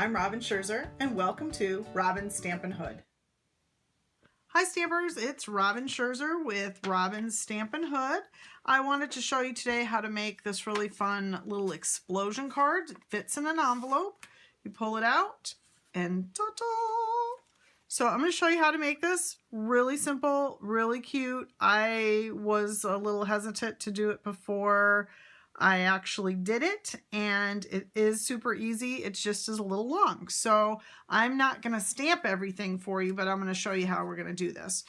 I'm Robin Scherzer, and welcome to Robin's Stampin' Hood. Hi Stampers, it's Robin Scherzer with Robin's Stampin' Hood. I wanted to show you today how to make this really fun little explosion card. It fits in an envelope. You pull it out and ta-da! So I'm going to show you how to make this. Really simple, really cute. I was a little hesitant to do it before I actually did it, and it is super easy. It's just is a little long. So I'm not going to stamp everything for you, but I'm going to show you how we're going to do this.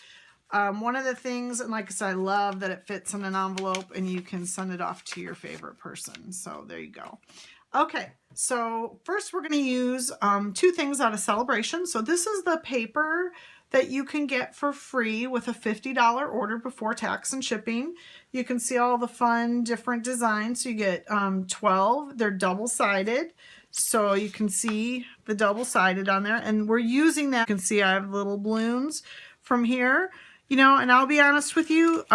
One of the things, and like I said, I love that it fits in an envelope and you can send it off to your favorite person. So there you go. Okay, so first we're going to use two things out of Celebration. So this is the paper that you can get for free with a $50 order before tax and shipping. You can see all the fun different designs. So you get 12. They're double-sided. So you can see the double-sided on there. And we're using that. You can see I have little balloons from here. You know, and I'll be honest with you,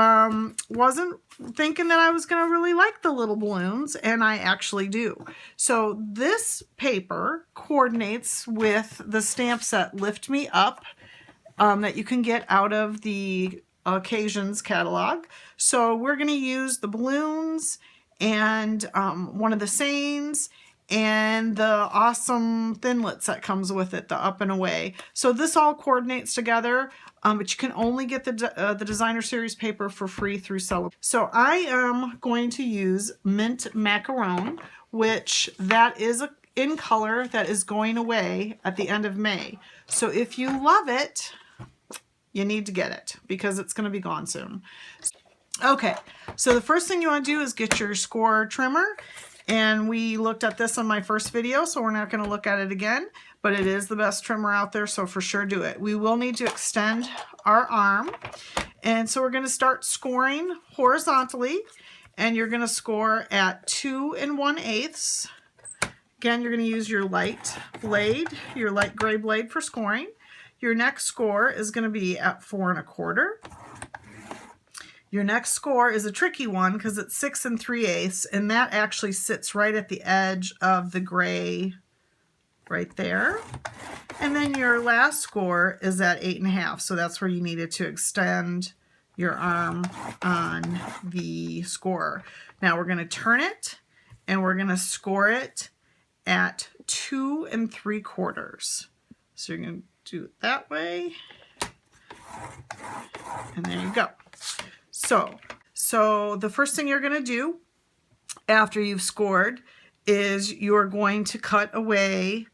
wasn't thinking that I was going to really like the little balloons, and I actually do. So this paper coordinates with the stamp set Lift Me Up that you can get out of the Occasions catalog. So we're going to use the balloons and one of the sayings and the awesome thinlits that comes with it, the Up and Away. So this all coordinates together, but you can only get the Designer Series paper for free through Celebration. So I am going to use Mint Macaron, which that is in color that is going away at the end of May. So if you love it, you need to get it because it's going to be gone soon. Okay, so the first thing you want to do is get your score trimmer. And we looked at this on my first video, so we're not going to look at it again, but it is the best trimmer out there, so for sure do it. We will need to extend our arm, and so we're going to start scoring horizontally, and you're going to score at 2 1/8. Again, you're going to use your light blade, your light gray blade for scoring. Your next score is going to be at 4 1/4. Your next score is a tricky one because it's 6 3/8, and that actually sits right at the edge of the gray right there. And then your last score is at 8 1/2, so that's where you needed to extend your arm on the score. Now we're going to turn it, and we're going to score it at 2 3/4. So you're going to do it that way, and there you go. So the first thing you're going to do after you've scored is you're going to cut away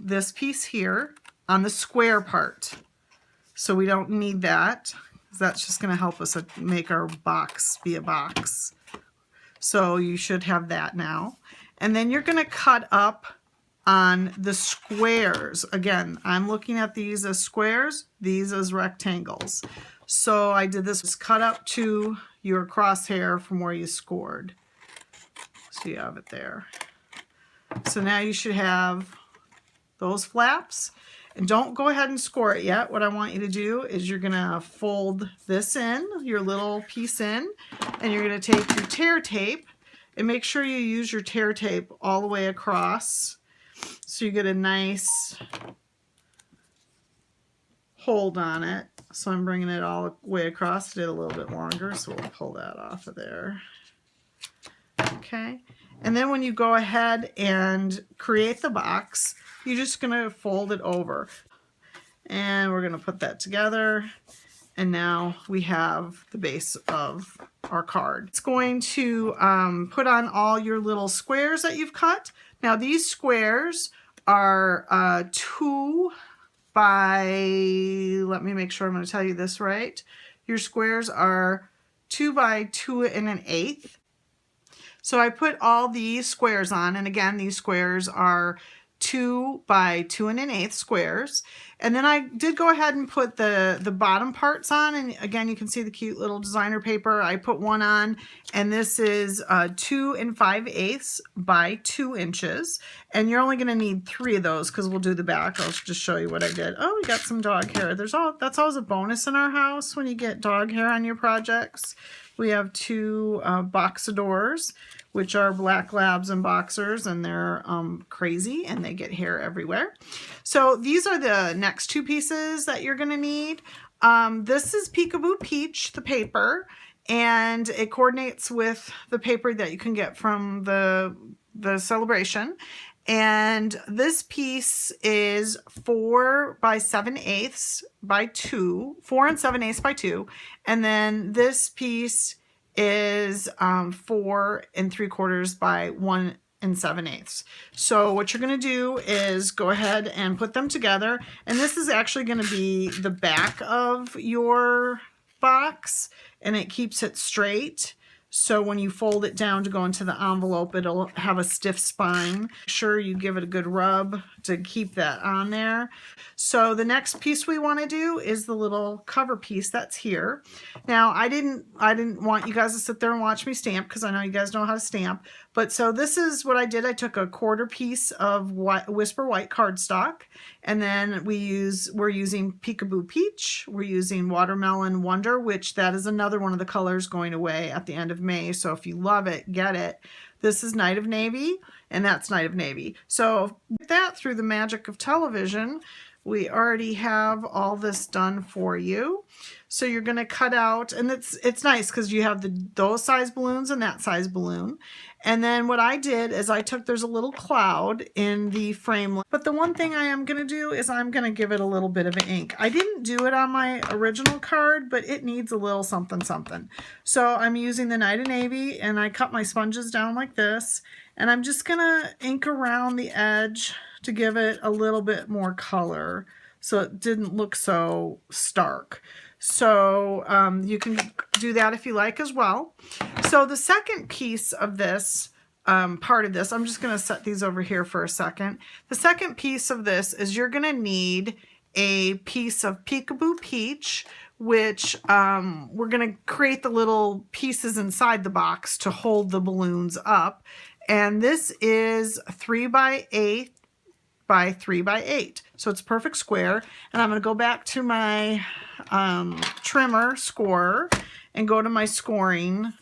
this piece here on the square part. So we don't need that because that's just going to help us make our box be a box. So you should have that now. And then you're going to cut up on the squares. Again, I'm looking at these as squares, these as rectangles. So I did this, cut up to your crosshair from where you scored. So you have it there. So now you should have those flaps. And don't go ahead and score it yet. What I want you to do is you're going to fold this in, your little piece in, and you're going to take your tear tape and make sure you use your tear tape all the way across so you get a nice hold on it. So I'm bringing it all the way across. I did a little bit longer, so we'll pull that off of there. Okay, and then when you go ahead and create the box, you're just going to fold it over. And we're going to put that together. And now we have the base of our card. It's going to put on all your little squares that you've cut. Now these squares are 2 by, let me make sure I'm going to tell you this right. Your squares are 2 by 2 1/8. So I put all these squares on, and again, these squares are 2 by 2 1/8 squares. And then I did go ahead and put the bottom parts on, and again, you can see the cute little designer paper. I put one on, and this is 2 5/8 by 2 inches. And you're only gonna need 3 of those because we'll do the back. I'll just show you what I did. Oh, we got some dog hair. That's always a bonus in our house when you get dog hair on your projects. We have 2 boxadors, which are black labs and boxers, and they're crazy and they get hair everywhere. So these are the next 2 pieces that you're gonna need. This is Peekaboo Peach, the paper, and it coordinates with the paper that you can get from the celebration. And this piece is 4 by 7/8 by 2, 4 7/8 by 2. And then this piece is 4 3/4 by 1 7/8. So what you're going to do is go ahead and put them together. And this is actually going to be the back of your box, and it keeps it straight. So when you fold it down to go into the envelope, it'll have a stiff spine. Make sure you give it a good rub to keep that on there. So the next piece we want to do is the little cover piece that's here. Now I didn't want you guys to sit there and watch me stamp because I know you guys know how to stamp. But so this is what I did. I took a 1/4 piece of Whisper White cardstock, and then we're using Peekaboo Peach. We're using Watermelon Wonder, which that is another one of the colors going away at the end of May. So if you love it, get it. This is Night of Navy, and that's Night of Navy. So with that, through the magic of television, we already have all this done for you. So you're going to cut out, and it's nice because you have those size balloons and that size balloon. And then what I did is there's a little cloud in the frame. But the one thing I am going to do is I'm going to give it a little bit of ink. I didn't do it on my original card, but it needs a little something something. So I'm using the Night of Navy, and I cut my sponges down like this. And I'm just going to ink around the edge to give it a little bit more color so it didn't look so stark. So you can do that if you like as well. So the second piece of this, part of this, I'm just going to set these over here for a second. The second piece of this is you're going to need a piece of Peekaboo Peach, which we're going to create the little pieces inside the box to hold the balloons up. And this is 3 by 8 by 3 by 8. So it's a perfect square. And I'm going to go back to my trimmer scorer and go to my scoring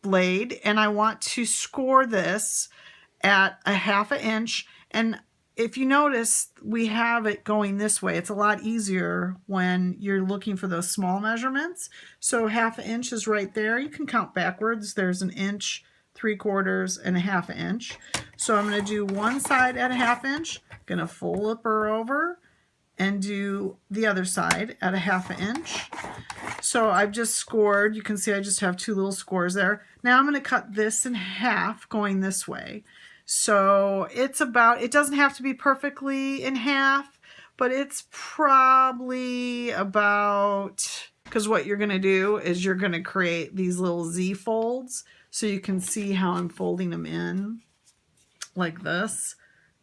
blade, and I want to score this at a 1/2 inch. And if you notice, we have it going this way. It's a lot easier when you're looking for those small measurements. So 1/2 inch is right there. You can count backwards. There's 1 inch, 3/4, and a 1/2 inch. So I'm going to do one side at a 1/2 inch, going to flip her over and do the other side at a 1/2 inch. So I've just scored. You can see I just have 2 little scores there. Now I'm going to cut this in half going this way. So it doesn't have to be perfectly in half, but it's probably about, because what you're going to do is you're going to create these little Z folds. So you can see how I'm folding them in like this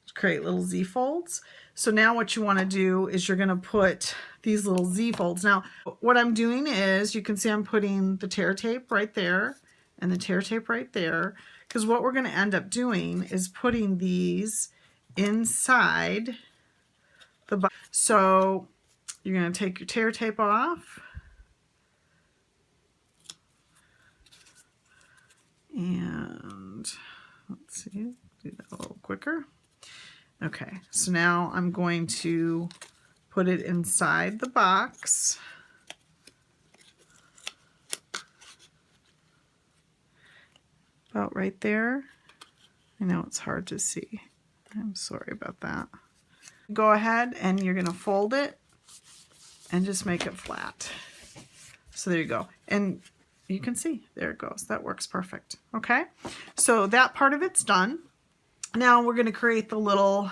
to create little Z folds. So now what you want to do is you're going to put these little Z folds. Now what I'm doing is, you can see I'm putting the tear tape right there and the tear tape right there, because what we're going to end up doing is putting these inside the box. So you're going to take your tear tape off, and let's see, do that a little quicker. Okay, so now I'm going to put it inside the box. About right there. I know it's hard to see. I'm sorry about that. Go ahead and you're going to fold it and just make it flat. So there you go. And you can see, there it goes. That works perfect. Okay, so that part of it's done. Now we're going to create the little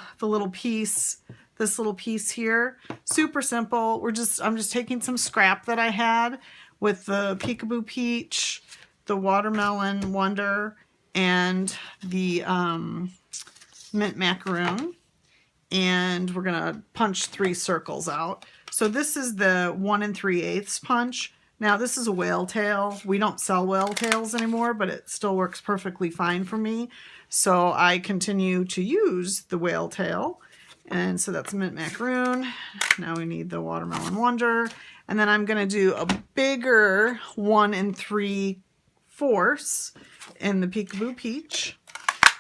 piece, this little piece here. Super simple. I'm just taking some scrap that I had with the Peekaboo Peach, the Watermelon Wonder, and the Mint Macaroon. and we're gonna punch 3 circles out. So this is the 1 3/8 punch. Now this is a whale tail. We don't sell whale tails anymore, but it still works perfectly fine for me. So I continue to use the whale tail. And so that's mint macaroon. Now we need the watermelon wonder. And then I'm gonna do a bigger 1 3/4 in the Peekaboo Peach.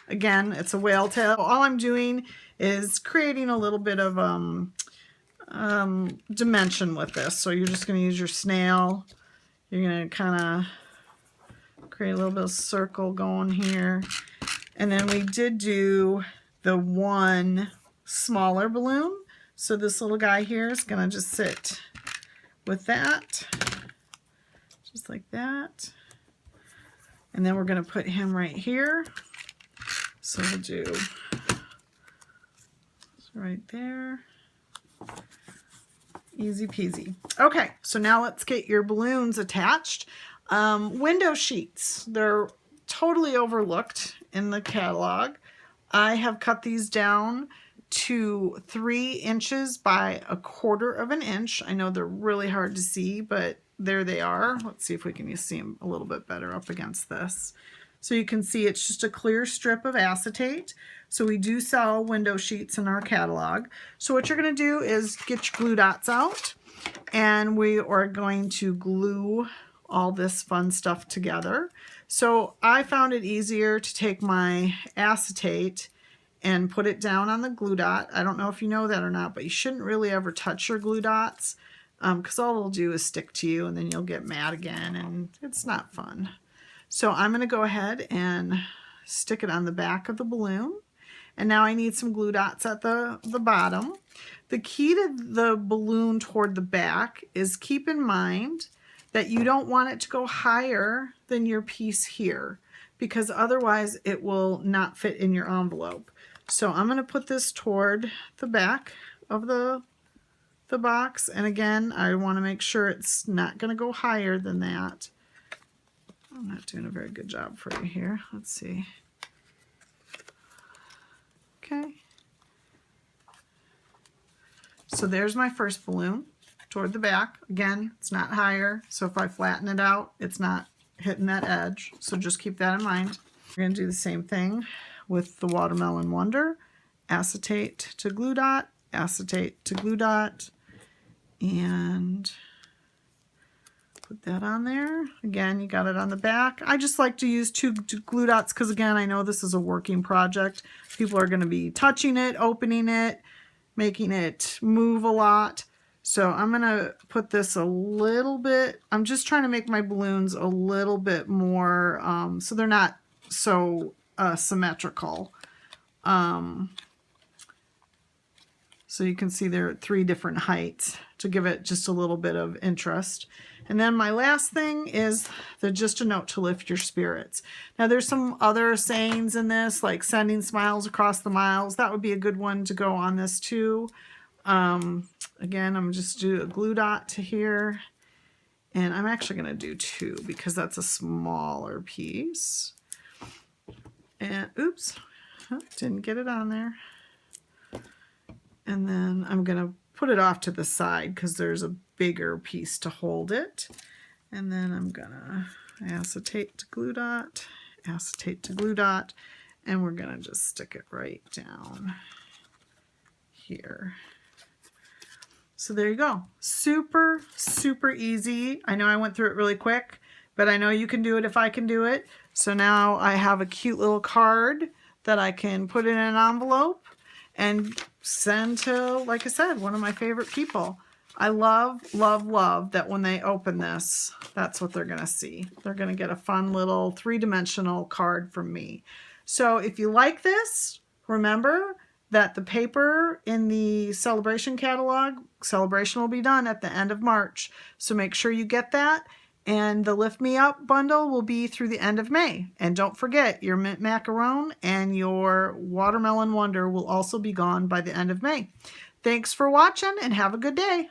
Again, it's a whale tail. All I'm doing is creating a little bit of dimension with this. So you're just going to use your snail. You're going to kind of create a little bit of circle going here. And then we did do the 1 smaller balloon. So this little guy here is going to just sit with that, just like that. And then we're going to put him right here. So we'll do right there. Easy peasy. Okay, so now let's get your balloons attached. Window sheets, they're totally overlooked in the catalog. I have cut these down to 3 inches by 1/4 inch. I know they're really hard to see, but there they are. Let's see if we can see them a little bit better up against this. So you can see it's just a clear strip of acetate. So we do sell window sheets in our catalog. So what you're going to do is get your glue dots out, and we are going to glue all this fun stuff together. So I found it easier to take my acetate and put it down on the glue dot. I don't know if you know that or not, but you shouldn't really ever touch your glue dots because all it'll do is stick to you, and then you'll get mad again, and it's not fun. So I'm going to go ahead and stick it on the back of the balloon. And now I need some glue dots at the bottom. The key to the balloon toward the back is keep in mind that you don't want it to go higher than your piece here, because otherwise it will not fit in your envelope. So I'm going to put this toward the back of the box. And again, I want to make sure it's not going to go higher than that. I'm not doing a very good job for you here. Let's see. Okay. So there's my first balloon toward the back. Again, it's not higher, so if I flatten it out, it's not hitting that edge. So just keep that in mind. We're going to do the same thing with the watermelon wonder. Acetate to glue dot, acetate to glue dot, and put that on there. Again, you got it on the back. I just like to use 2 glue dots because, again, I know this is a working project. People are going to be touching it, opening it, making it move a lot. So I'm going to put this a little bit. I'm just trying to make my balloons a little bit more so they're not so symmetrical. So you can see they're at 3 different heights to give it just a little bit of interest. And then my last thing is just a note to lift your spirits. Now there's some other sayings in this, like sending smiles across the miles. That would be a good one to go on this too. Again, I'm just do a glue dot to here. And I'm actually going to do 2 because that's a smaller piece. And oops, didn't get it on there. And then I'm going to put it off to the side because there's a bigger piece to hold it. And then I'm going to acetate to glue dot, acetate to glue dot, and we're going to just stick it right down here. So there you go. Super, super easy. I know I went through it really quick, but I know you can do it if I can do it. So now I have a cute little card that I can put in an envelope and send to, like I said, one of my favorite people. I love, love, love that when they open this, that's what they're going to see. They're going to get a fun little 3-dimensional card from me. So if you like this, remember that the paper in the celebration catalog, celebration will be done at the end of March. So make sure you get that. And the Lift Me Up bundle will be through the end of May. And don't forget, your Mint Macaron and your Watermelon Wonder will also be gone by the end of May. Thanks for watching and have a good day.